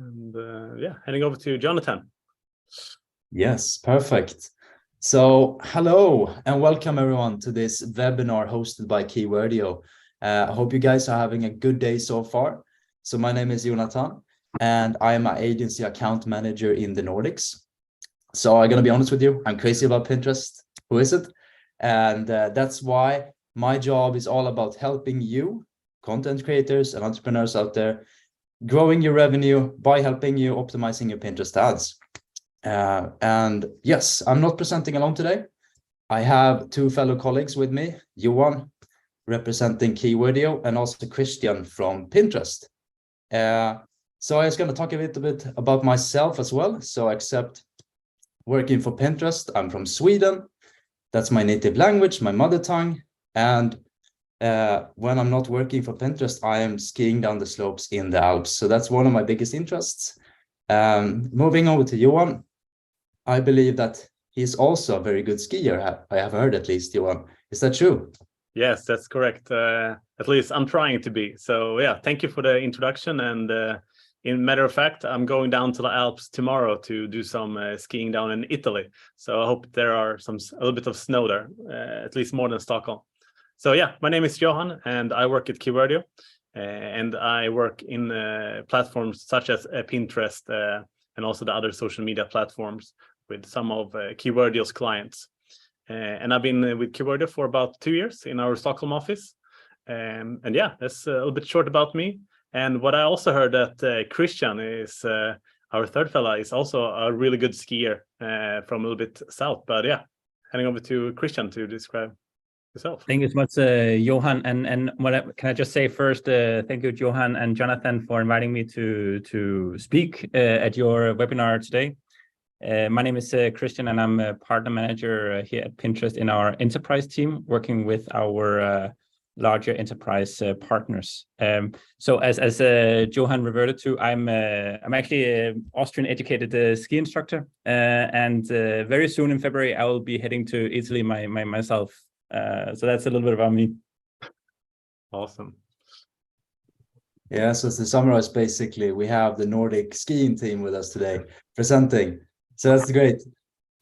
And yeah, heading over to Jonathan. Yes, perfect. So hello and welcome everyone to this webinar hosted by Keywordio. I hope you guys are having a good day so far. So my name is Jonathan and I am an agency account manager in the Nordics. So I'm going to be honest with you, I'm crazy about Pinterest. Who is it? And that's why my job is all about helping you, content creators and entrepreneurs out there, growing your revenue by helping you optimizing your Pinterest ads. And yes, I'm not presenting alone today. I have two fellow colleagues with me, Johan representing Keywordio and also Christian from Pinterest. So I was going to talk a little bit about myself as well. So except working for Pinterest, I'm from Sweden. That's my native language, my mother tongue. And when I'm not working for Pinterest, I am skiing down the slopes in the Alps. So that's one of my biggest interests. Moving over to Johan, I believe that he's also a very good skier. I have heard at least, Johan. Is that true? Yes, that's correct. At least I'm trying to be. So yeah, thank you for the introduction. And in matter of fact, I'm going down to the Alps tomorrow to do some skiing down in Italy. So I hope there are a little bit of snow there, at least more than Stockholm. So yeah, my name is Johan and I work at Keywordio. And I work in platforms such as Pinterest and also the other social media platforms with some of Keywordio's clients. And I've been with Keywordio for about 2 years in our Stockholm office. And yeah, that's a little bit short about me. And what I also heard that Christian is our third fella is also a really good skier from a little bit south. But yeah, heading over to Christian to describe yourself. Thank you so much, Johan. And can I just say first, thank you, Johan and Jonathan, for inviting me to speak at your webinar today. My name is Christian, and I'm a partner manager here at Pinterest in our enterprise team, working with our larger enterprise partners. So as Johan reverted to, I'm actually an Austrian-educated ski instructor, and very soon in February I will be heading to Italy myself. So that's a little bit about me. Awesome. Yeah, so to summarize, basically, we have the Nordic skiing team with us today presenting. So that's great.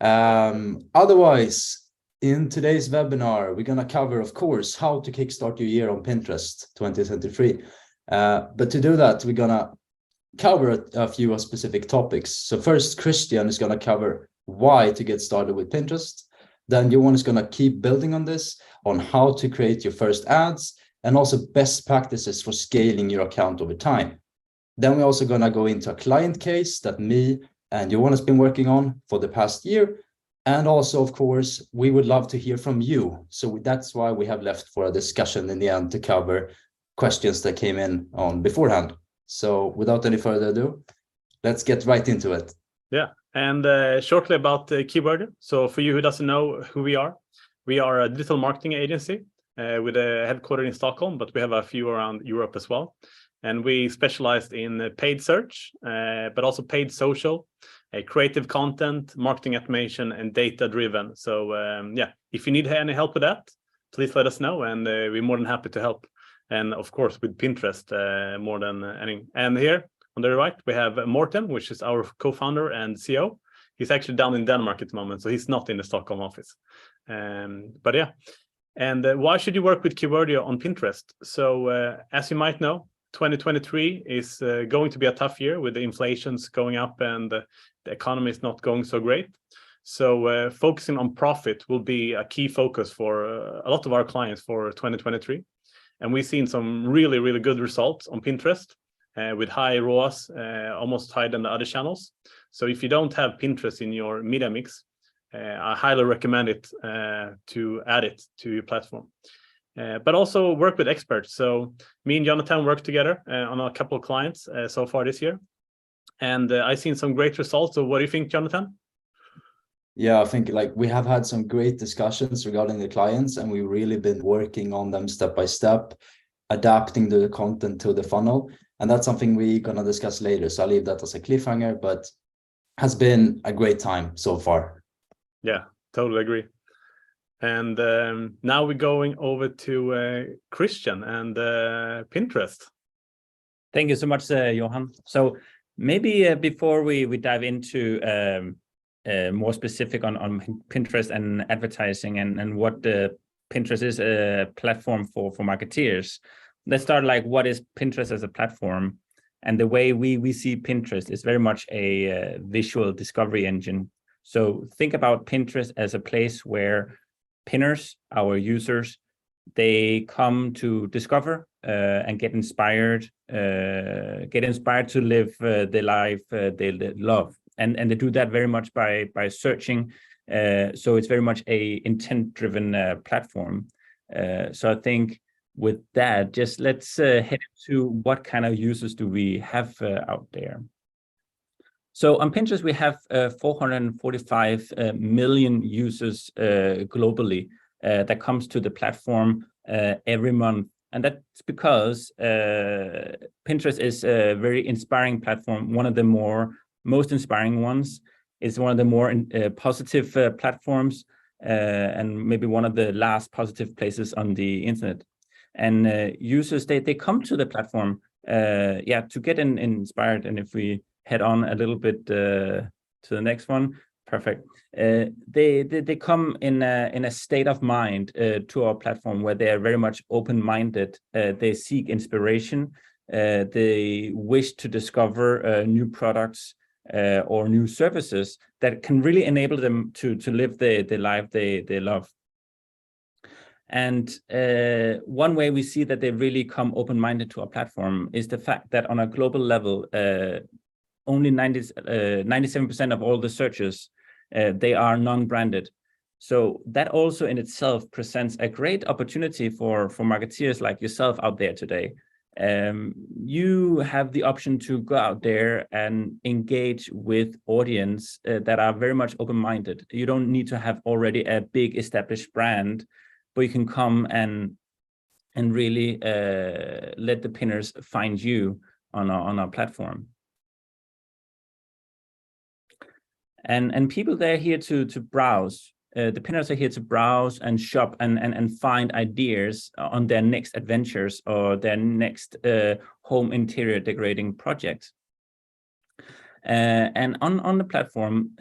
Otherwise, in today's webinar, we're going to cover, of course, how to kickstart your year on Pinterest 2023. But to do that, we're going to cover a few specific topics. So first, Christian is going to cover why to get started with Pinterest. Then Johan is going to keep building on this, on how to create your first ads, and also best practices for scaling your account over time. Then we're also going to go into a client case that me and Johan has been working on for the past year. And also, of course, we would love to hear from you. So that's why we have left for a discussion in the end to cover questions that came in on beforehand. So without any further ado, let's get right into it. Yeah, and shortly about Keywordio. So for you who doesn't know who we are a digital marketing agency with a headquarters in Stockholm, but we have a few around Europe as well. And we specialized in paid search, but also paid social, creative content, marketing automation, and data-driven. So yeah, if you need any help with that, please let us know, and we're more than happy to help. And of course, with Pinterest more than any. And here on the right, we have Morten, which is our co-founder and CEO. He's actually down in Denmark at the moment, so he's not in the Stockholm office. But yeah, and why should you work with Keywordio on Pinterest? So as you might know, 2023 is going to be a tough year with the inflations going up and the economy is not going so great. So focusing on profit will be a key focus for a lot of our clients for 2023. And we've seen some really, really good results on Pinterest with high ROAS, almost higher than the other channels. So if you don't have Pinterest in your media mix, I highly recommend it to add it to your platform. But also work with experts. So me and Jonathan work together on a couple of clients so far this year. And I've seen some great results. So what do you think, Jonathan? Yeah, I think like we have had some great discussions regarding the clients, and we've really been working on them step by step, adapting the content to the funnel. And that's something we're going to discuss later. So I'll leave that as a cliffhanger, but has been a great time so far. Yeah, totally agree. And now we're going over to Christian and Pinterest. Thank you so much, Johan. So Maybe before we dive into more specific on Pinterest and advertising and what the Pinterest is a platform for marketeers, let's start like what is Pinterest as a platform. And the way we see Pinterest is very much a visual discovery engine. So think about Pinterest as a place where pinners, our users, they come to discover and get inspired to live the life they love. And they do that very much by searching. So it's very much a intent-driven platform. So I think with that, just let's head to what kind of users do we have out there. So on Pinterest, we have 445 million users globally that comes to the platform every month. And that's because Pinterest is a very inspiring platform, one of the most inspiring ones. It's one of the more positive platforms and maybe one of the last positive places on the internet. And users, they come to the platform to get inspired. And if we head on a little bit to the next one, perfect. They come in a state of mind to our platform where they are very much open-minded. They seek inspiration. They wish to discover new products or new services that can really enable them to live the life they love. And one way we see that they really come open-minded to our platform is the fact that on a global level, only 97% of all the searches, they are non-branded. So that also in itself presents a great opportunity for marketeers like yourself out there today. You have the option to go out there and engage with audience that are very much open-minded. You don't need to have already a big established brand, but you can come and really let the pinners find you on our platform. And people, they're here to browse. The pinners are here to browse and shop and find ideas on their next adventures or their next home interior decorating project. And on the platform,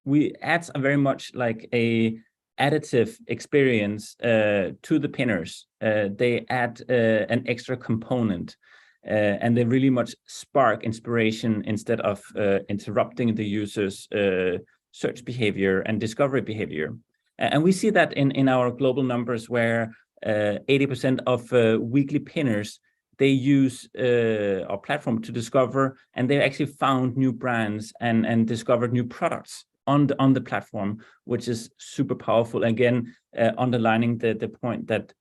we add a very much like a additive experience to the pinners. They add an extra component. And they really much spark inspiration instead of interrupting the user's search behavior and discovery behavior. And we see that in our global numbers where 80% of weekly pinners, they use our platform to discover, and they actually found new brands and discovered new products on the platform, which is super powerful. Again, underlining the point that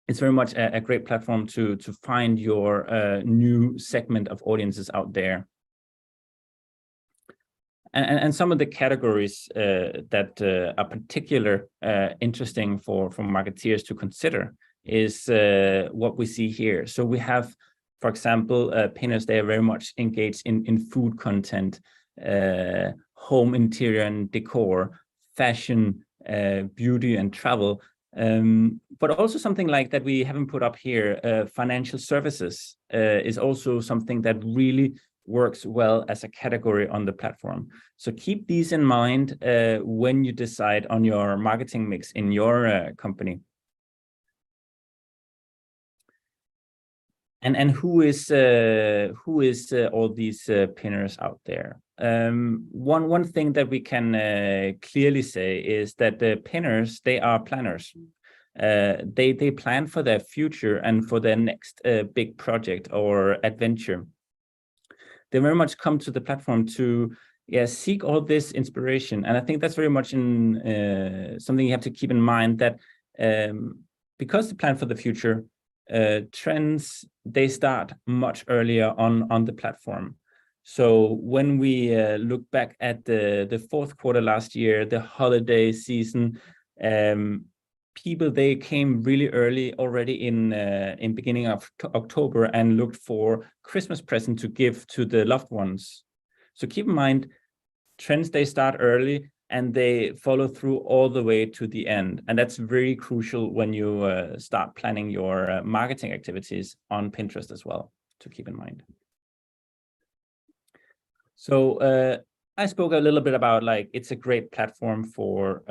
it's very much a great platform to find your new segment of audiences out there. And some of the categories that are particular interesting for marketeers to consider is what we see here. So we have, for example, pinners, they are very much engaged in food content, home interior and decor, fashion, beauty and travel. But also something like that we haven't put up here, financial services is also something that really works well as a category on the platform. So keep these in mind when you decide on your marketing mix in your company. And who is all these pinners out there? One thing that we can clearly say is that the pinners, they are planners. They plan for their future and for their next big project or adventure. They very much come to the platform to seek all this inspiration. And I think that's very much in something you have to keep in mind, that because they plan for the future, trends, they start much earlier on the platform. So when we look back at the fourth quarter last year, the holiday season, people, they came really early already in beginning of October and looked for Christmas present to give to the loved ones. So keep in mind, trends, they start early and they follow through all the way to the end. And that's very crucial when you start planning your marketing activities on Pinterest as well, to keep in mind. So I spoke a little bit about like it's a great platform for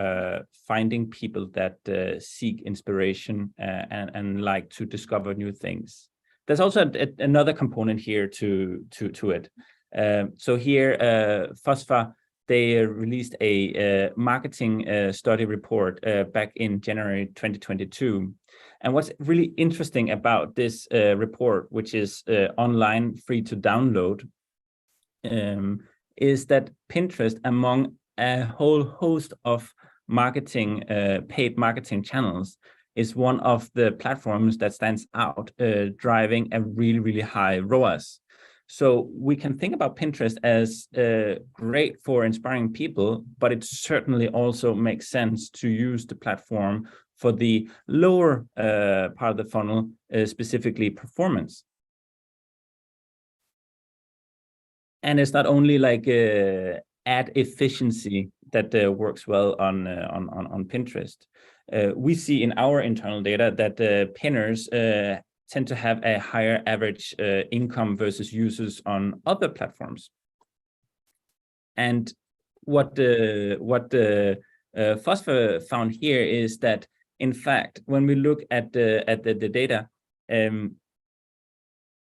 finding people that seek inspiration and like to discover new things. There's also another component here to it. So here, FOSFA, they released a marketing study report back in January 2022. And what's really interesting about this report, which is online, free to download, is that Pinterest, among a whole host of marketing, paid marketing channels, is one of the platforms that stands out, driving a really, really high ROAS. So we can think about Pinterest as great for inspiring people, but it certainly also makes sense to use the platform for the lower part of the funnel, specifically performance. And it's not only like ad efficiency that works well on Pinterest. We see in our internal data that pinners tend to have a higher average income versus users on other platforms. And what the FOSFA found here is that, in fact, when we look at the data,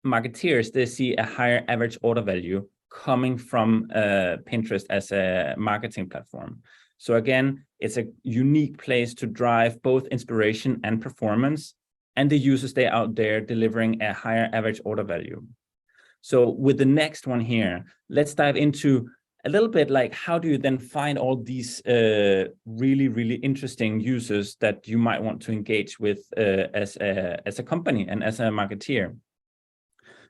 marketeers, they see a higher average order value coming from Pinterest as a marketing platform. So again, it's a unique place to drive both inspiration and performance, and the users stay out there delivering a higher average order value. So with the next one here, let's dive into a little bit like how do you then find all these really, really interesting users that you might want to engage with as a company and as a marketeer.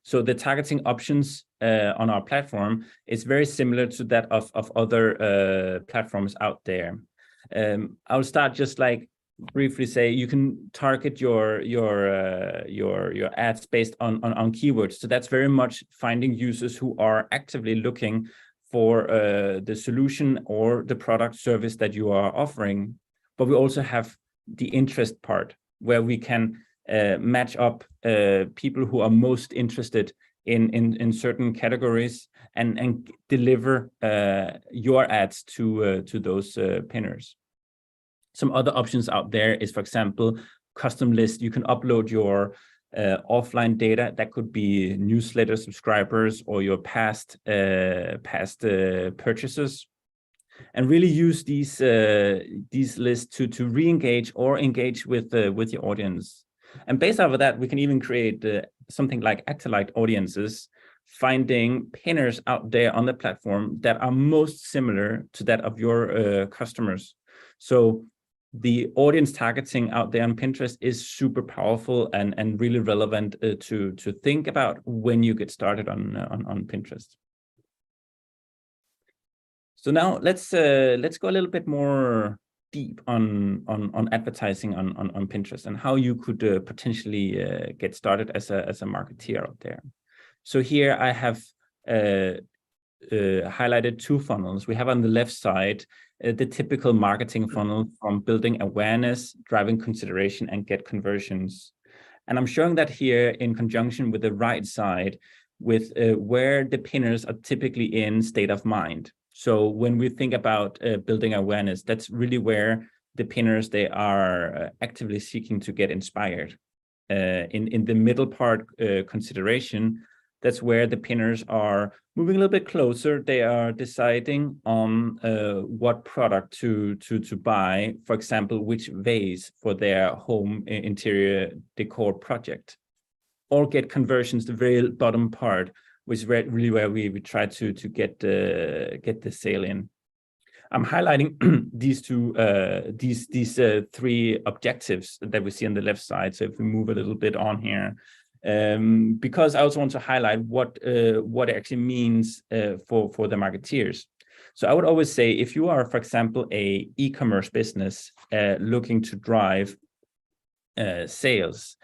So the targeting options on our platform is very similar to that of other platforms out there. I'll start just like briefly say you can target your ads based on keywords. So that's very much finding users who are actively looking for the solution or the product service that you are offering. But we also have the interest part where we can match up people who are most interested in certain categories and deliver your ads to those pinners. Some other options out there is, for example, custom list. You can upload your offline data. That could be newsletter subscribers or your past purchases, and really use these lists to re-engage or engage with your audience. And based off of that, we can even create something like Actilite audiences, finding pinners out there on the platform that are most similar to that of your customers. So the audience targeting out there on Pinterest is super powerful and really relevant to think about when you get started on Pinterest. So now let's go a little bit more deep on advertising on Pinterest and how you could potentially get started as a marketeer out there. So here I have highlighted two funnels. We have on the left side the typical marketing funnel from building awareness, driving consideration, and get conversions. And I'm showing that here in conjunction with the right side with where the pinners are typically in state of mind. So when we think about building awareness, that's really where the pinners, they are actively seeking to get inspired. In the middle part, consideration, that's where the pinners are moving a little bit closer. They are deciding on what product to buy, for example, which vase for their home interior decor project. Or get conversions, the very bottom part, which is really where we try to get the sale in. I'm highlighting these three objectives that we see on the left side. So if we move a little bit on here, because I also want to highlight what it actually means for the marketeers. So I would always say if you are, for example, a e-commerce business looking to drive sales,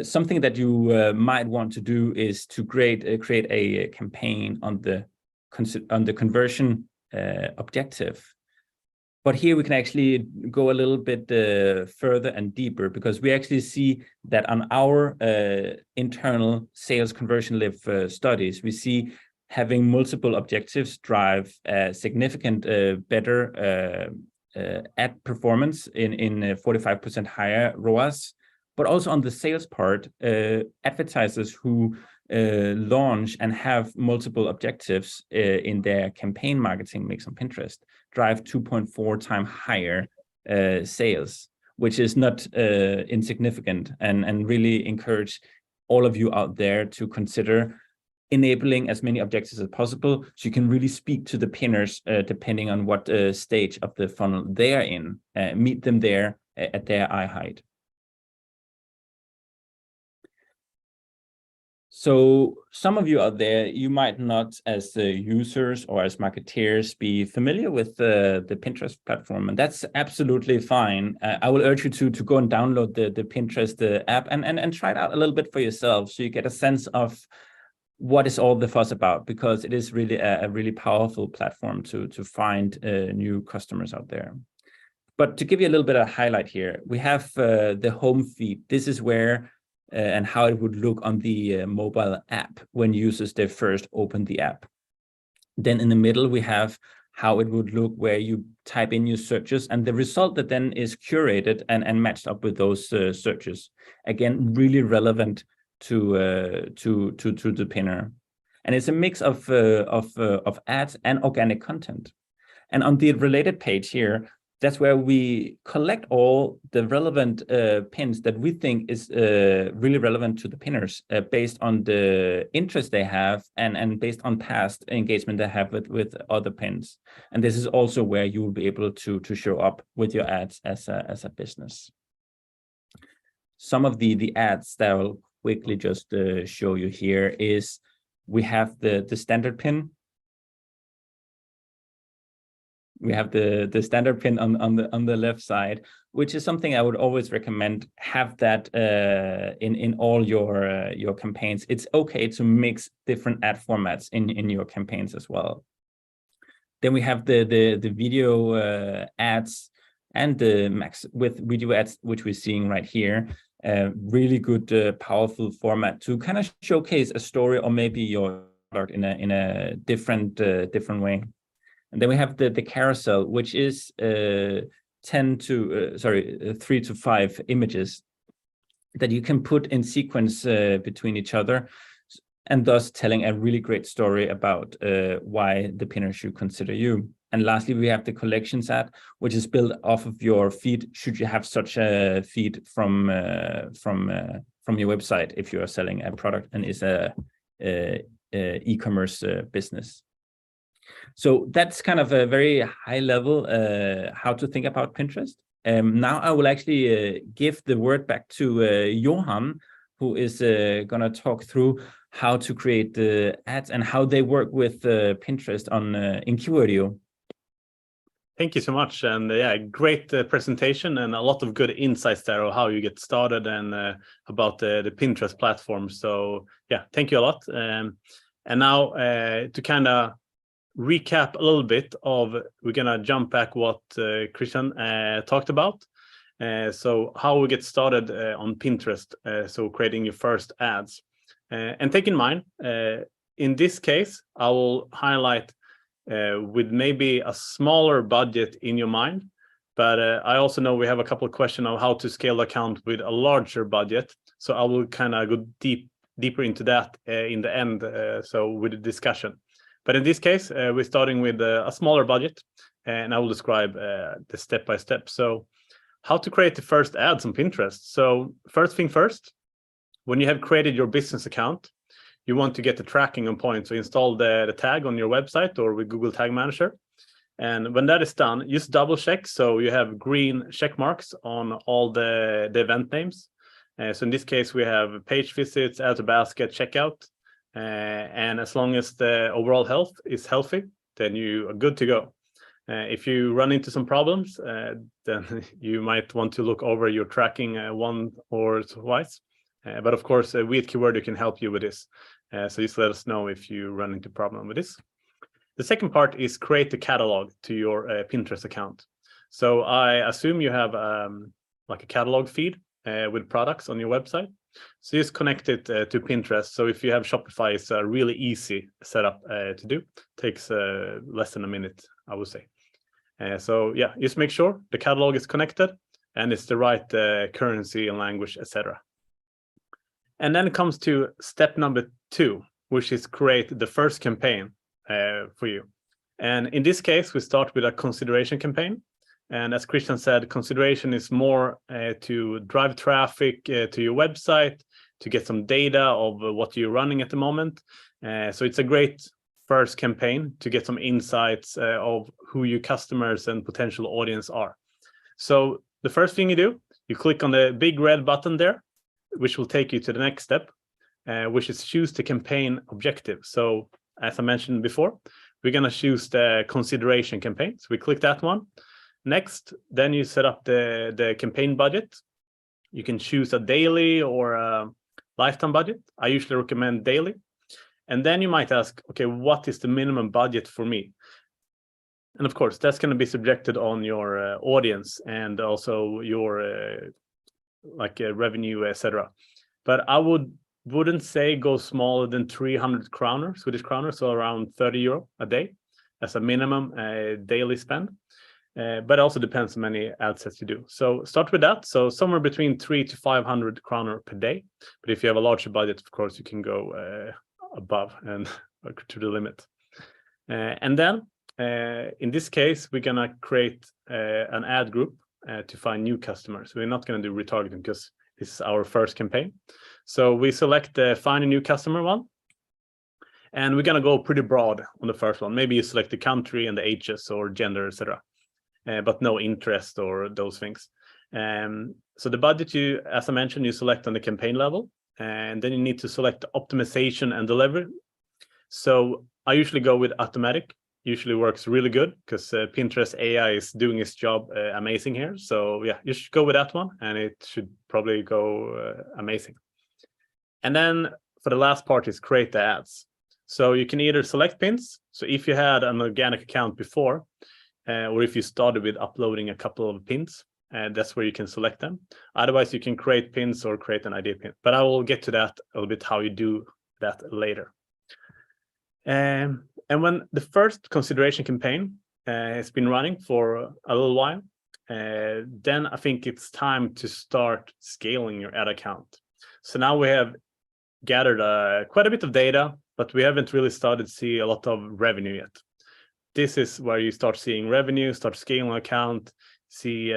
something that you might want to do is to create a campaign on the conversion objective. But here we can actually go a little bit further and deeper, because we actually see that on our internal sales conversion lift studies, we see having multiple objectives drive significant better ad performance in 45% higher ROAS, but also on the sales part, advertisers who launch and have multiple objectives in their campaign marketing mix on Pinterest drive 2.4 times higher sales, which is not insignificant, and really encourage all of you out there to consider enabling as many objectives as possible, so you can really speak to the pinners depending on what stage of the funnel they are in, meet them there at their eye height. So some of you out there, you might not as users or as marketeers be familiar with the Pinterest platform, and that's absolutely fine. I will urge you to go and download the Pinterest app and try it out a little bit for yourself, so you get a sense of what is all the fuss about, because it is really a really powerful platform to find new customers out there. But to give you a little bit of highlight here, we have the home feed. This is where and how it would look on the mobile app when users they first open the app. Then in the middle, we have how it would look where you type in your searches, and the result that then is curated and matched up with those searches. Again, really relevant to the pinner. And it's a mix of ads and organic content. And on the related page here, that's where we collect all the relevant pins that we think is really relevant to the pinners based on the interest they have and based on past engagement they have with other pins. And this is also where you will be able to show up with your ads as a business. Some of the ads that I'll quickly just show you here is we have the standard pin. We have the standard pin on the left side, which is something I would always recommend. Have that in all your campaigns. It's okay to mix different ad formats in your campaigns as well. Then we have the video ads and the max with video ads, which we're seeing right here. Really good, powerful format to kind of showcase a story or maybe your product in a different way. And then we have the carousel, which is 3 to 5 images that you can put in sequence between each other, and thus telling a really great story about why the pinner should consider you. And lastly, we have the collections ad, which is built off of your feed, should you have such a feed from your website if you are selling a product and is a e-commerce business. So that's kind of a very high level how to think about Pinterest. Now I will actually give the word back to Johan, who is going to talk through how to create the ads and how they work with Pinterest in Keywordeo. Thank you so much, and yeah, great presentation and a lot of good insights there of how you get started and about the Pinterest platform. So yeah, thank you a lot. And now to kind of recap a little bit of, we're gonna jump back what Christian talked about. So how we get started on Pinterest, so creating your first ads. And take in mind, in this case, I will highlight with maybe a smaller budget in your mind, but I also know we have a couple of questions on how to scale the account with a larger budget. So I will kind of go deeper into that in the end, so with the discussion. But in this case, we're starting with a smaller budget, and I will describe the step by step. So how to create the first ads on Pinterest. So first thing first, when you have created your business account, you want to get the tracking on point. So install the tag on your website or with Google Tag Manager. And when that is done, just double check. So you have green check marks on all the event names. So in this case, we have page visits, add to basket, checkout. And as long as the overall health is healthy, then you are good to go. If you run into some problems, then you might want to look over your tracking one or twice. But of course, we at Keywordeo can help you with this. So just let us know if you run into a problem with this. The second part is create the catalog to your Pinterest account. So I assume you have like a catalog feed with products on your website. So just connect it to Pinterest. So if you have Shopify, it's a really easy setup to do. Takes less than a minute, I would say. So yeah, just make sure the catalog is connected and it's the right currency and language, etc. And then it comes to step number 2, which is create the first campaign for you. And in this case, we start with a consideration campaign. And as Christian said, consideration is more to drive traffic to your website, to get some data of what you're running at the moment. So it's a great first campaign to get some insights of who your customers and potential audience are. So the first thing you do, you click on the big red button there, which will take you to the next step, which is choose the campaign objective. So as I mentioned before, we're going to choose the consideration campaign. So we click that one. Next, then you set up the campaign budget. You can choose a daily or a lifetime budget. I usually recommend daily. And then you might ask, okay, what is the minimum budget for me? And of course, that's going to be subjected on your audience and also your revenue, etc. But I wouldn't say go smaller than 300 kroner, Swedish kroner, so around 30 euro a day as a minimum daily spend. But it also depends on many ad sets you do. So start with that. So somewhere between 300 to 500 kroner per day. But if you have a larger budget, of course, you can go above and to the limit. And then in this case, we're going to create an ad group to find new customers. We're not going to do retargeting because this is our first campaign. So we select the find a new customer one. And we're going to go pretty broad on the first one. Maybe you select the country and the ages or gender, etc. But no interest or those things. So the budget you, as I mentioned, you select on the campaign level, and then you need to select optimization and delivery. So I usually go with automatic. Usually works really good because Pinterest AI is doing its job amazing here. So yeah, you should go with that one, and it should probably go amazing. And then for the last part is create the ads. So you can either select pins. So if you had an organic account before, or if you started with uploading a couple of pins, that's where you can select them. Otherwise, you can create pins or create an idea pin. But I will get to that a little bit, how you do that later. And when the first consideration campaign has been running for a little while, then I think it's time to start scaling your ad account. So now we have gathered quite a bit of data, but we haven't really started to see a lot of revenue yet. This is where you start seeing revenue, start scaling an account, see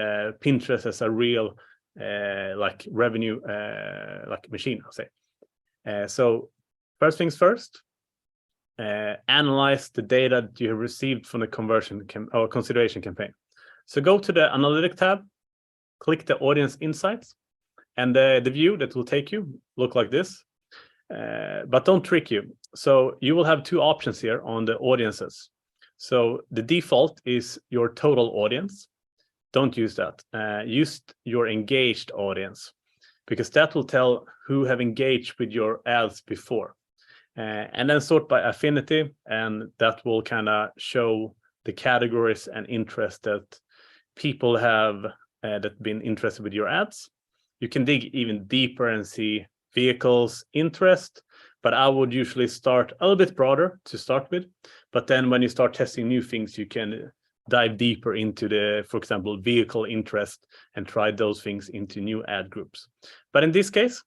Pinterest as a real revenue machine, I'll say. So first things first, analyze the data that you have received from the consideration campaign. So go to the Analytic tab, click the Audience Insights, and the view that will take you look like this. But don't trick you. So you will have two options here on the audiences. So the default is your total audience. Don't use that. Use your engaged audience, because that will tell who have engaged with your ads before. And then sort by affinity, and that will kind of show the categories and interest that people have that been interested with your ads. You can dig even deeper and see vehicles, interest, but I would usually start a little bit broader to start with. But then when you start testing new things, you can dive deeper into the, for example, vehicle interest and try those things into new ad groups. But in this case,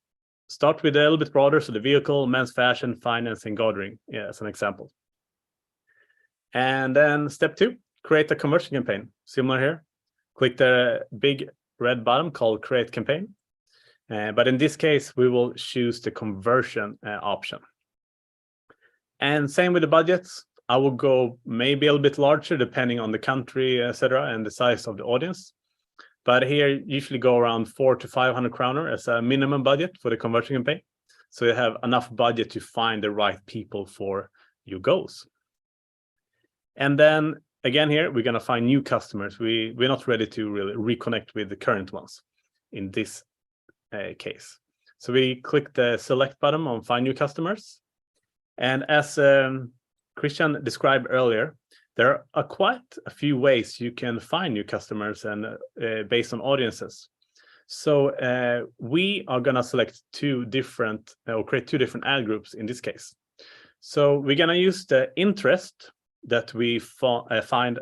start with a little bit broader. So the vehicle, men's fashion, finance, and gardening, yeah, as an example. And then step 2, create a conversion campaign. Similar here. Click the big red button called create campaign. But in this case, we will choose the conversion option. And same with the budgets. I will go maybe a little bit larger depending on the country, etc., and the size of the audience. But here, usually go around 400 to 500 kroner as a minimum budget for the conversion campaign. So you have enough budget to find the right people for your goals. And then again here, we're going to find new customers. We're not ready to really reconnect with the current ones in this case. So we click the select button on find new customers. And as Christian described earlier, there are quite a few ways you can find new customers and based on audiences. So we are going to select two different or create two different ad groups in this case. So we're going to use the interest that we find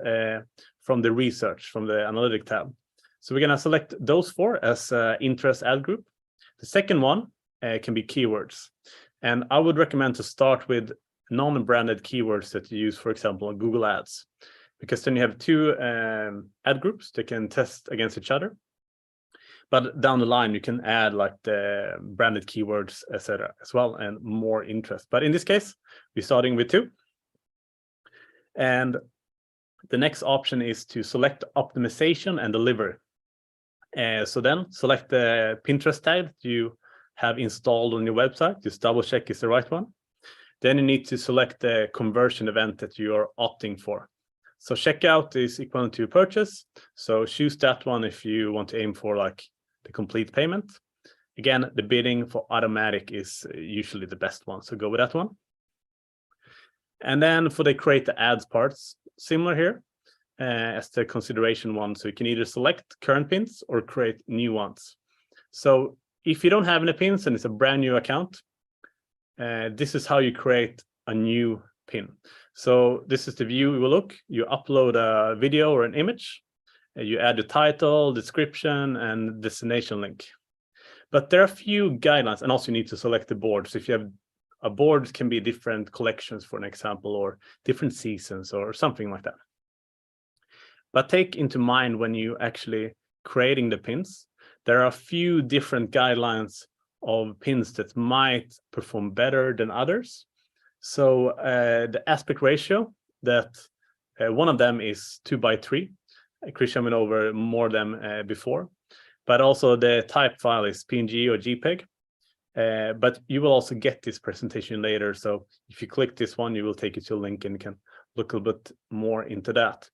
from the research, from the analytic tab. So we're going to select those four as interest ad group. The second one can be keywords. And I would recommend to start with non-branded keywords that you use, for example, on Google Ads, because then you have two ad groups that can test against each other. But down the line, you can add like the branded keywords, etc., as well, and more interest. But in this case, we're starting with two. And the next option is to select optimization and deliver. So then select the Pinterest tag that you have installed on your website. Just double check it's the right one. Then you need to select the conversion event that you are opting for. So checkout is equal to purchase. So choose that one if you want to aim for like the complete payment. Again, the bidding for automatic is usually the best one. So go with that one. And then for the create the ads parts, similar here as the consideration one. So you can either select current pins or create new ones. So if you don't have any pins and it's a brand new account, this is how you create a new pin. So this is the view it will look. You upload a video or an image, you add the title, description, and destination link. But there are a few guidelines, and also you need to select the board. So if you have a board, it can be different collections, for an example, or different seasons or something like that. But take into mind when you actually creating the pins, there are a few different guidelines of pins that might perform better than others. So the aspect ratio, that one of them is 2:3. Christian went over more of them before, but also the type file is PNG or JPEG. But you will also get this presentation later. So if you click this one, you will take you to a link and you can look a little bit more into that.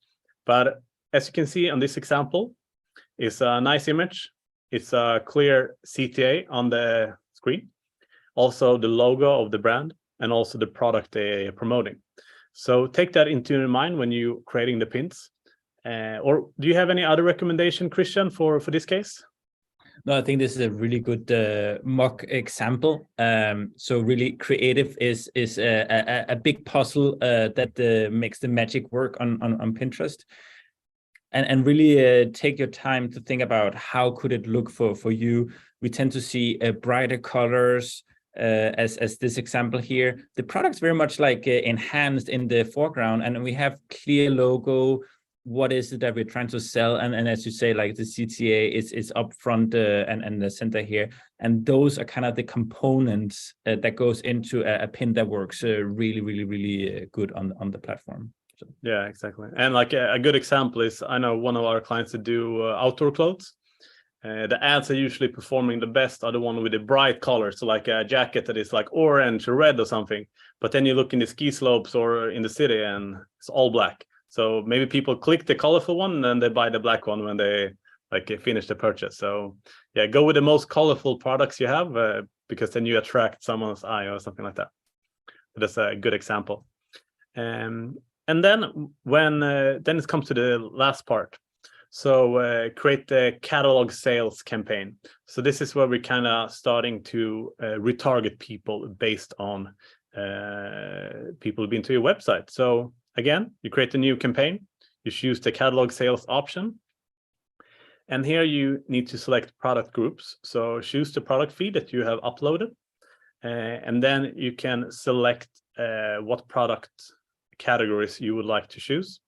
But as you can see on this example, it's a nice image. It's a clear CTA on the screen. Also the logo of the brand and also the product they are promoting. So take that into mind when you're creating the pins. Or do you have any other recommendation, Christian, for this case? No, I think this is a really good mock example. So really creative is a big puzzle that makes the magic work on Pinterest. And really take your time to think about how could it look for you. We tend to see brighter colors, as this example here. The product's very much like enhanced in the foreground, and we have clear logo. What is it that we're trying to sell? And as you say, like the CTA is up front and the center here. And those are kind of the components that goes into a pin that works really good on the platform. So. Yeah, exactly. And like a good example is, I know one of our clients that do outdoor clothes. The ads are usually performing the best are the one with the bright colors. So like a jacket that is like orange or red or something. But then you look in the ski slopes or in the city and it's all black. So maybe people click the colorful one and then they buy the black one when they like finish the purchase. So yeah, go with the most colorful products you have because then you attract someone's eye or something like that. So that's a good example. And then when then it comes to the last part. So create the catalog sales campaign. So this is where we're kind of starting to retarget people based on people who've been to your website. So again, you create a new campaign, you choose the catalog sales option. And here you need to select product groups. So choose the product feed that you have uploaded. And then you can select what product categories you would like to choose.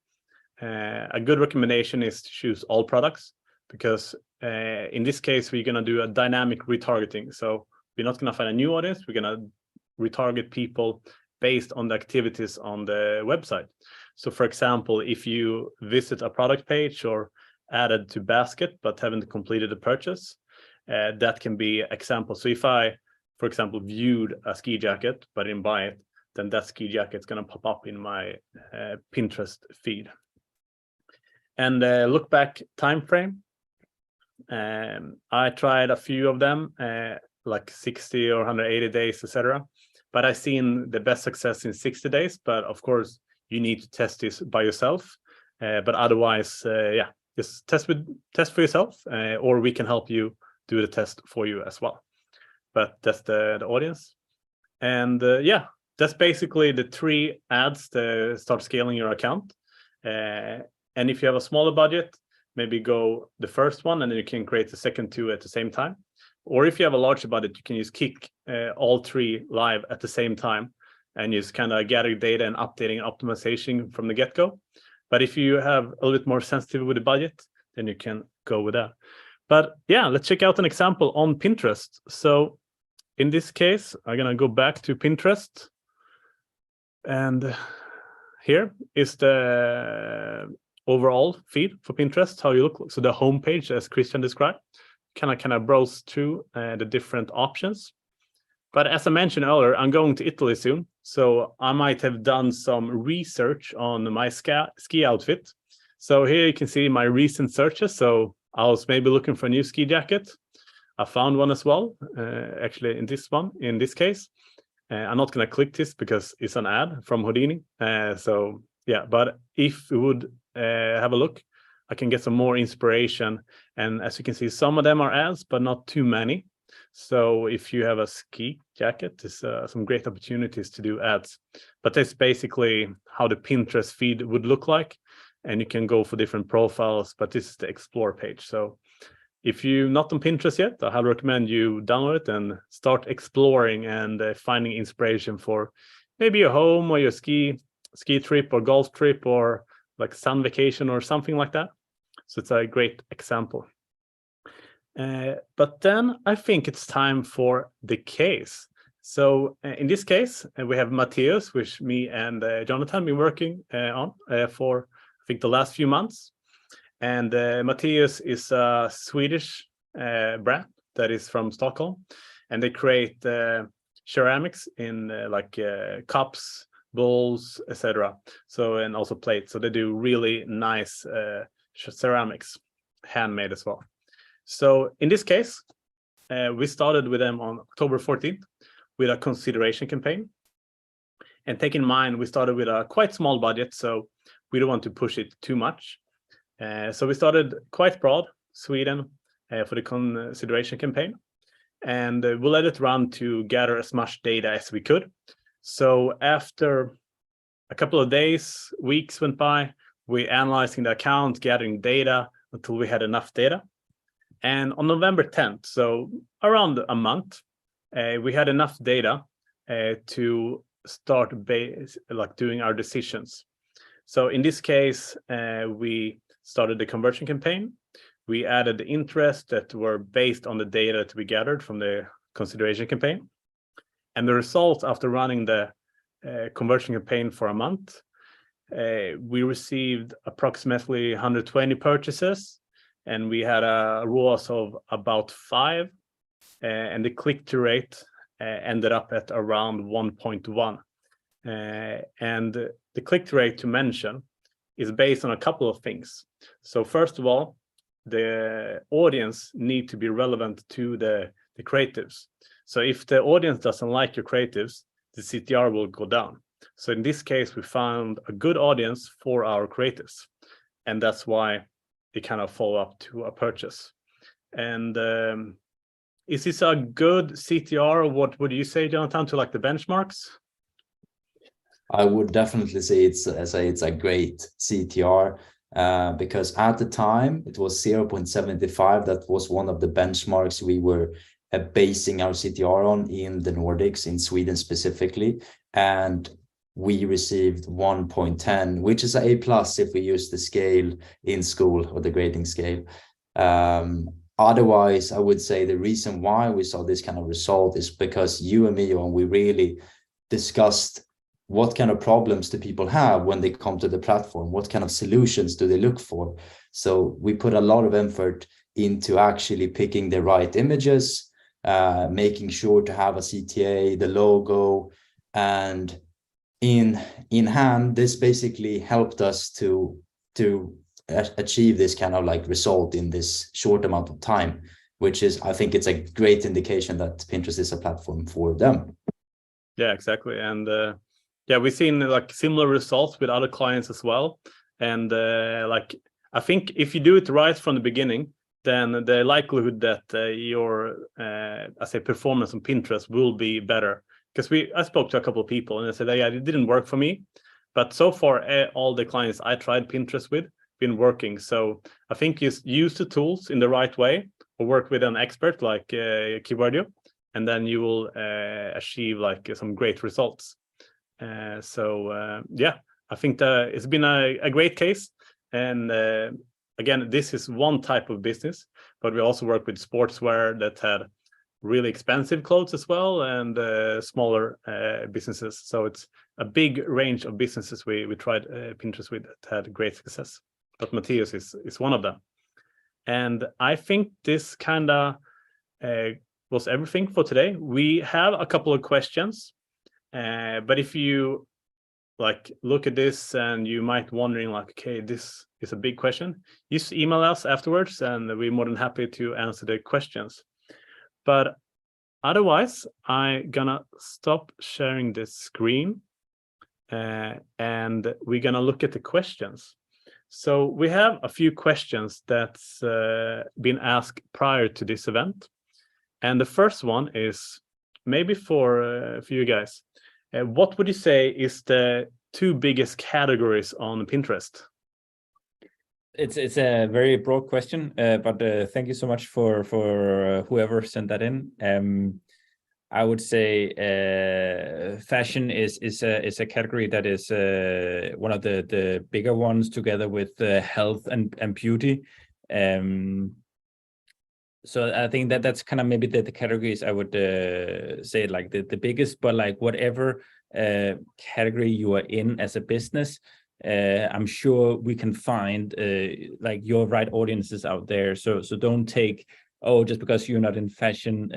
A good recommendation is to choose all products because in this case, we're going to do a dynamic retargeting. So we're not going to find a new audience. We're going to retarget people based on the activities on the website. So for example, if you visit a product page or added to basket but haven't completed the purchase, that can be example. So if I, for example, viewed a ski jacket but didn't buy it, then that ski jacket is going to pop up in my Pinterest feed. And look back time frame. I tried a few of them, like 60 or 180 days, etc. But I've seen the best success in 60 days. But of course, you need to test this by yourself. But otherwise, yeah, just test for yourself, or we can help you do the test for you as well. But that's the audience. And yeah, that's basically the 3 ads to start scaling your account. And if you have a smaller budget, maybe go the first one and then you can create the second 2 at the same time. Or if you have a larger budget, you can use Kick all 3 live at the same time and just kind of gather data and updating optimization from the get-go. But if you have a little bit more sensitive with the budget, then you can go with that. But yeah, let's check out an example on Pinterest. So in this case, I'm gonna go back to Pinterest. And here is the overall feed for Pinterest, how you look. So the homepage, as Christian described, kind of browse through the different options. But as I mentioned earlier, I'm going to Italy soon, so I might have done some research on my ski outfit. So here you can see my recent searches. So I was maybe looking for a new ski jacket. I found one as well, actually in this case. I'm not going to click this because it's an ad from Houdini. So yeah, but if we would have a look, I can get some more inspiration. And as you can see, some of them are ads, but not too many. So if you have a ski jacket, there's some great opportunities to do ads. But that's basically how the Pinterest feed would look like. And you can go for different profiles, but this is the explore page. So if you're not on Pinterest yet, I highly recommend you download it and start exploring and finding inspiration for maybe your home or your ski trip or golf trip or like sun vacation or something like that. So it's a great example. But then I think it's time for the case. So in this case, we have Matthias, which me and Jonathan been working on for, I think, the last few months. And Matthias is a Swedish brand that is from Stockholm. And they create ceramics in like cups, bowls, etc. So, and also plates. So they do really nice ceramics, handmade as well. So in this case, we started with them on October 14th with a consideration campaign. And take in mind, we started with a quite small budget, so we don't want to push it too much. So we started quite broad, Sweden, for the consideration campaign. And we let it run to gather as much data as we could. So after a couple of days, weeks went by, we analyzing the account, gathering data until we had enough data. And on November 10th, so around a month, we had enough data to start doing our decisions. So in this case, we started the conversion campaign. We added the interest that were based on the data that we gathered from the consideration campaign. And the results after running the conversion campaign for a month, we received approximately 120 purchases. And we had a ROAS of about 5, and the click-through rate ended up at around 1.1. And the click-through rate to mention is based on a couple of things. So first of all, the audience need to be relevant to the creatives. So if the audience doesn't like your creatives, the CTR will go down. So in this case, we found a good audience for our creatives. And that's why they kind of follow up to a purchase. And is this a good CTR, or what would you say, Jonathan, to like the benchmarks? I would definitely say it's a great CTR because at the time it was 0.75. That was one of the benchmarks we were basing our CTR on in the Nordics, in Sweden specifically. And we received 1.10, which is an A+ if we use the scale in school or the grading scale. Otherwise, I would say the reason why we saw this kind of result is because you and me, and we really discussed what kind of problems do people have when they come to the platform? What kind of solutions do they look for? So we put a lot of effort into actually picking the right images, making sure to have a CTA, the logo, and in hand, this basically helped us to achieve this kind of like result in this short amount of time, which is, I think it's a great indication that Pinterest is a platform for them. Yeah, exactly. And yeah, we've seen like similar results with other clients as well. And like, I think if you do it right from the beginning, then the likelihood that your I say performance on Pinterest will be better. Because I spoke to a couple of people and they said, yeah, it didn't work for me, but so far all the clients I tried Pinterest with been working. So I think you use the tools in the right way, or work with an expert like Keywordeo, and then you will achieve like some great results. Yeah, I think it's been a great case. And again, this is one type of business, but we also work with sportswear that had really expensive clothes as well, and smaller businesses. So it's a big range of businesses we tried Pinterest with that had great success. But Matthias is one of them. And I think this kind of was everything for today. We have a couple of questions, but if you like look at this and you might wondering like, okay, this is a big question, just email us afterwards and we're more than happy to answer the questions. But otherwise, I'm gonna stop sharing this screen and we're gonna look at the questions. So we have a few questions that's been asked prior to this event. And the first one is maybe for you guys. What would you say is the 2 biggest categories on Pinterest? It's a very broad question, but thank you so much for whoever sent that in. I would say fashion is a category that is one of the bigger ones, together with health and beauty. So I think that's kind of maybe the categories I would say like the biggest, but like whatever category you are in as a business, I'm sure we can find like your right audiences out there. So don't take, oh, just because you're not in fashion,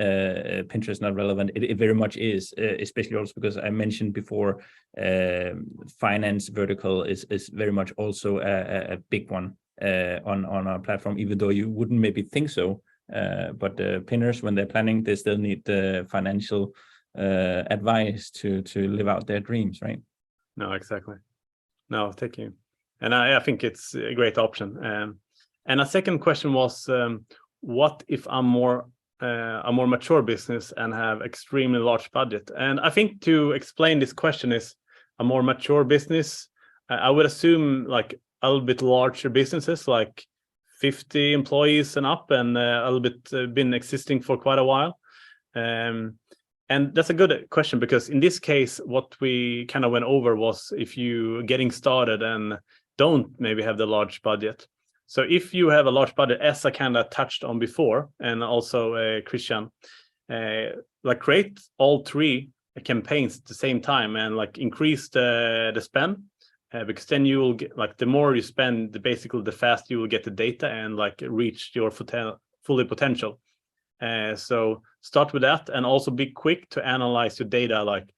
Pinterest not relevant. It very much is, especially also because I mentioned before, finance vertical is very much also a big one on our platform, even though you wouldn't maybe think so. But pinners, when they're planning, they still need the financial advice to live out their dreams, right? No, exactly. No, thank you. And I think it's a great option. And a second question was, what if I'm a more mature business and have extremely large budget? And I think to explain this question is a more mature business, I would assume like a little bit larger businesses, like 50 employees and up, and a little bit been existing for quite a while. And that's a good question, because in this case, what we kind of went over was if you getting started and don't maybe have the large budget. So if you have a large budget, as I kind of touched on before, and also Christian, like create all 3 campaigns at the same time and like increase the spend, because then you will get like the more you spend, basically the faster you will get the data and like reach your fully potential. So start with that, and also be quick to analyze your data like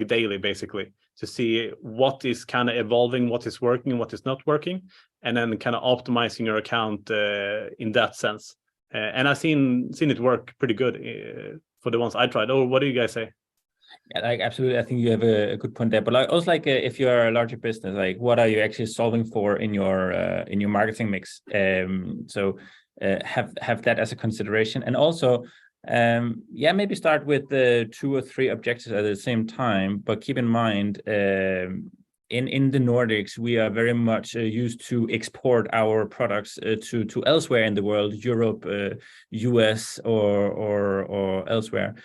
daily, basically, to see what is kind of evolving, what is working, what is not working, and then kind of optimizing your account in that sense. And I've seen it work pretty good for the ones I tried. Oh, what do you guys say? Yeah, like absolutely. I think you have a good point there. But like also like if you are a larger business, like what are you actually solving for in your marketing mix? So have that as a consideration, and also yeah, maybe start with 2 or 3 objectives at the same time. But keep in mind, in the Nordics, we are very much used to export our products to elsewhere in the world, Europe, US, or elsewhere.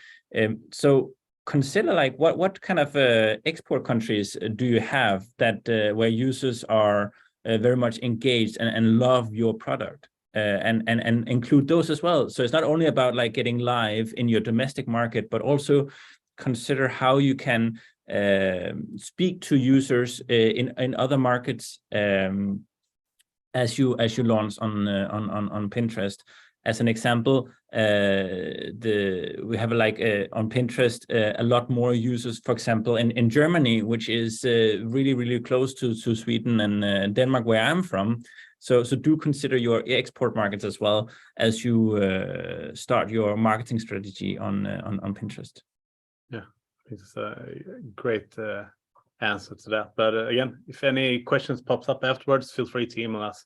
So consider like what kind of export countries do you have that where users are very much engaged and love your product, and include those as well. So it's not only about like getting live in your domestic market, but also consider how you can speak to users in other markets as you launch on Pinterest. As an example, we have like on Pinterest a lot more users, for example, in Germany, which is really close to Sweden and Denmark, where I'm from. So do consider your export markets as well as you start your marketing strategy on Pinterest. Yeah, it's a great answer to that. But again, if any questions pops up afterwards, feel free to email us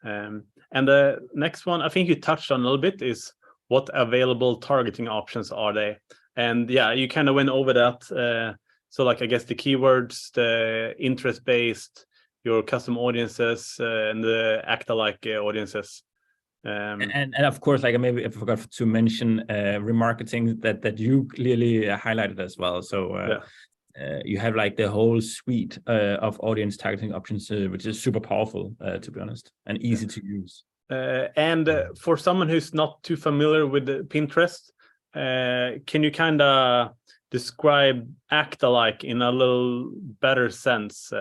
And the next one, I think you touched on a little bit, is what available targeting options are they? And yeah, you kind of went over that. So like, I guess the keywords, the interest-based, your custom audiences, and the act-alike audiences. And of course, like maybe I forgot to mention remarketing that you clearly highlighted as well. So you have like the whole suite of audience targeting options, which is super powerful, to be honest, and easy to use. And for someone who's not too familiar with Pinterest, can you kind of describe act-alike in a little better sense?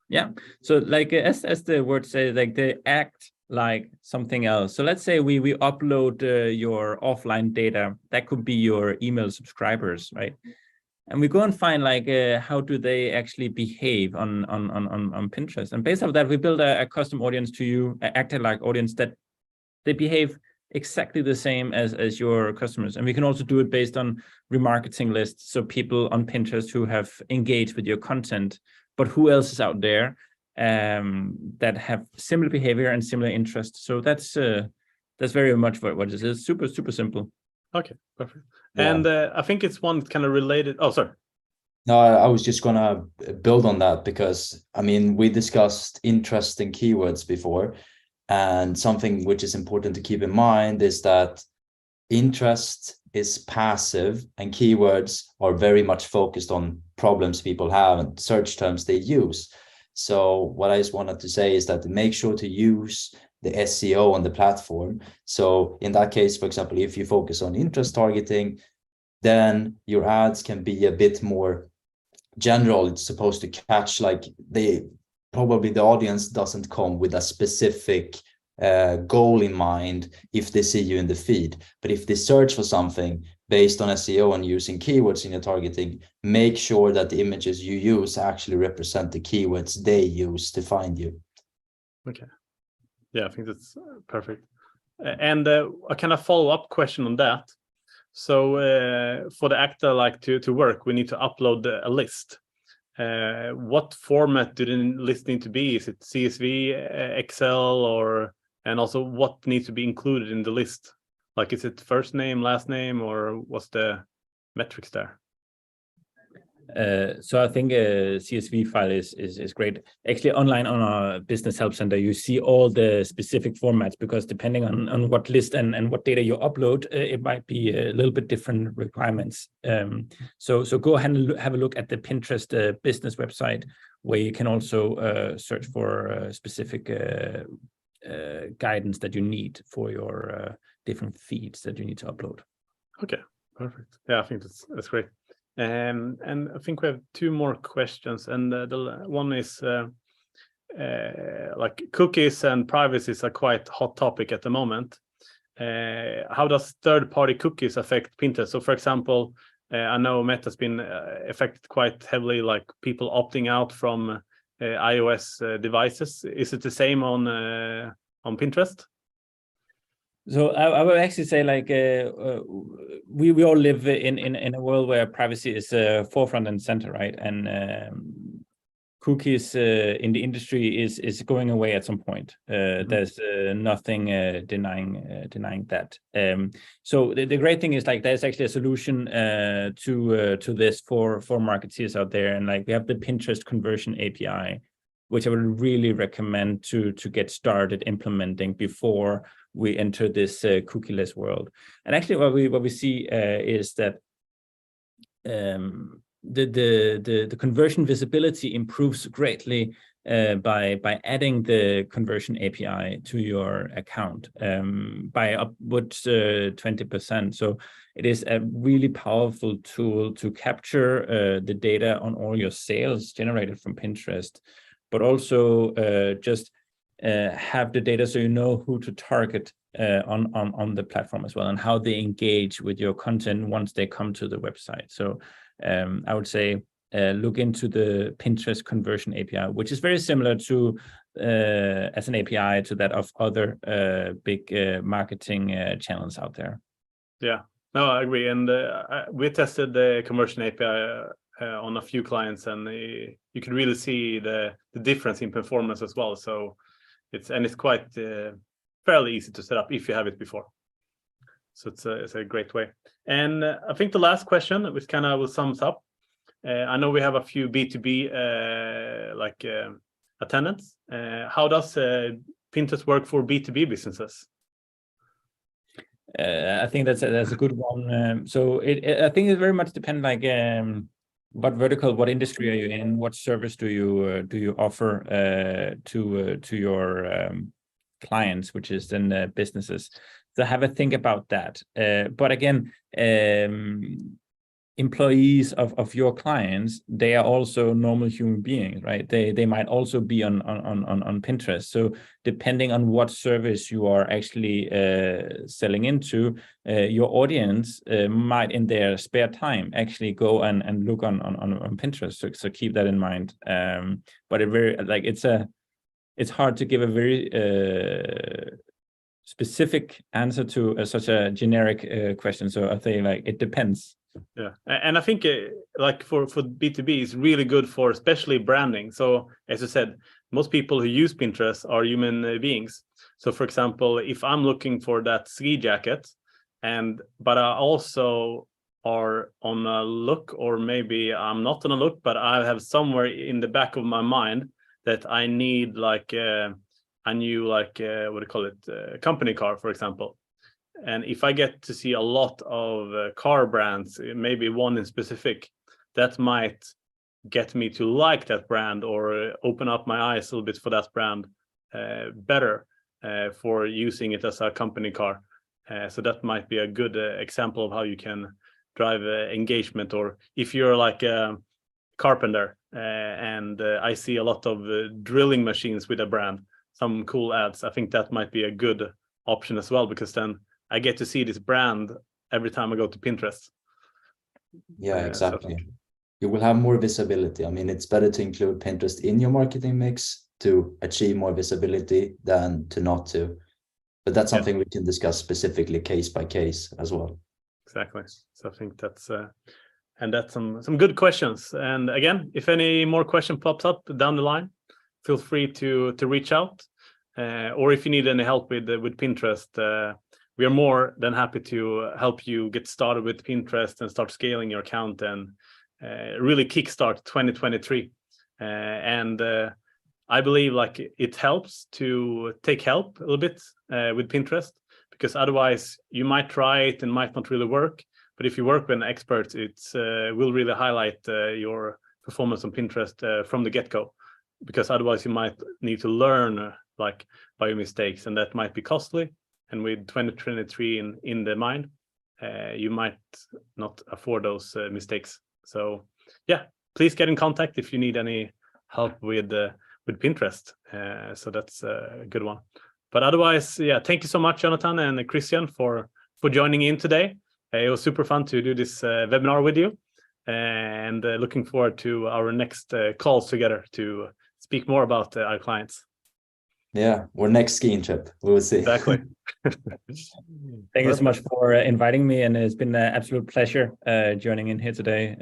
Yeah. So like as the word says, like they act like something else. So let's say we upload your offline data. That could be your email subscribers, right? And we go and find like how do they actually behave on Pinterest. And based off that, we build a custom audience to you, an act-alike audience that they behave exactly the same as your customers. And we can also do it based on remarketing lists. So people on Pinterest who have engaged with your content, but who else is out there that have similar behavior and similar interests. So that's very much what it is. Super, super simple. Okay, perfect. Yeah. And I think it's one kind of related. Oh, sorry. No, I was just gonna build on that because I mean we discussed interesting keywords before, and something which is important to keep in mind is that interest is passive and keywords are very much focused on problems people have and search terms they use. So what I just wanted to say is that make sure to use the SEO on the platform. So in that case, for example, if you focus on interest targeting, then your ads can be a bit more general. It's supposed to catch like probably the audience doesn't come with a specific goal in mind if they see you in the feed. But if they search for something based on SEO and using keywords in your targeting, make sure that the images you use actually represent the keywords they use to find you. Okay. Yeah, I think that's perfect. And a kind of follow-up question on that. So for the act-alike to work, we need to upload a list. What format do the list need to be? Is it CSV, Excel, or and also what needs to be included in the list? Like, is it first name, last name, or what's the metrics there? So I think a CSV file is great. Actually, online on our business help center, you see all the specific formats because depending on what list and what data you upload, it might be a little bit different requirements. So go ahead and have a look at the Pinterest business website, where you can also search for specific guidance that you need for your different feeds that you need to upload. Okay, perfect. Yeah, I think that's great. And I think we have two more questions, and the one is like cookies and privacy is a quite hot topic at the moment. How does third-party cookies affect Pinterest? So, for example, I know Meta's been affected quite heavily, like people opting out from iOS devices. Is it the same on Pinterest? So I would actually say like we all live in a world where privacy is forefront and center, right? And cookies in the industry is going away at some point. There's nothing denying that. So the great thing is like there's actually a solution to this for marketeers out there, and like we have the Pinterest conversion API, which I would really recommend to get started implementing before we enter this cookieless world. And actually, what we see is that the conversion visibility improves greatly by adding the conversion API to your account by upwards 20%. So it is a really powerful tool to capture the data on all your sales generated from Pinterest, but also just have the data so you know who to target on the platform as well, and how they engage with your content once they come to the website. So I would say look into the Pinterest conversion API, which is very similar to as an API to that of other big marketing channels out there. Yeah, no, I agree. And we tested the conversion API on a few clients, and you can really see the difference in performance as well. So it's quite fairly easy to set up if you have it before. So it's a great way. And I think the last question, which kind of will sum up. I know we have a few B2B attendants. How does Pinterest work for B2B businesses? I think that's a good one. So I think it very much depends, like what vertical, what industry are you in, what service do you offer to your clients, which is then businesses. So have a think about that. But again, employees of your clients, they are also normal human beings, right? They might also be on Pinterest. So depending on what service you are actually selling into, your audience might in their spare time actually go and look on Pinterest. So keep that in mind. But it's hard to give a very specific answer to such a generic question. So I think like it depends. Yeah, and I think like for B2B, it's really good for especially branding. So as you said, most people who use Pinterest are human beings. So for example, if I'm looking for that ski jacket, but I also are on a look, or maybe I'm not on a look, but I have somewhere in the back of my mind that I need like a new what do you call it, company car, for example. And if I get to see a lot of car brands, maybe one in specific, that might get me to like that brand or open up my eyes a little bit for that brand better for using it as a company car. So that might be a good example of how you can drive engagement. Or if you're like a carpenter and I see a lot of drilling machines with a brand, some cool ads, I think that might be a good option as well, because then I get to see this brand every time I go to Pinterest. Yeah, exactly. You will have more visibility. I mean, it's better to include Pinterest in your marketing mix to achieve more visibility than to not to. But that's something we can discuss specifically case by case as well. Exactly. So I think that's some good questions. And again, if any more question pops up down the line, feel free to reach out. Or if you need any help with Pinterest, we are more than happy to help you get started with Pinterest and start scaling your account and really kickstart 2023. And I believe like it helps to take help a little bit with Pinterest, because otherwise you might try it and might not really work. But if you work with an expert, it will really highlight your performance on Pinterest from the get-go, because otherwise you might need to learn like by your mistakes, and that might be costly. And with 2023 in the mind, you might not afford those mistakes. So yeah, please get in contact if you need any help with Pinterest. So that's a good one. But otherwise, yeah, thank you so much, Jonathan and Christian, for joining in today. It was super fun to do this webinar with you, and looking forward to our next calls together to speak more about our clients. Yeah, or next skiing trip, we will see. Exactly. Thank you so much for inviting me, and it's been an absolute pleasure joining in here today.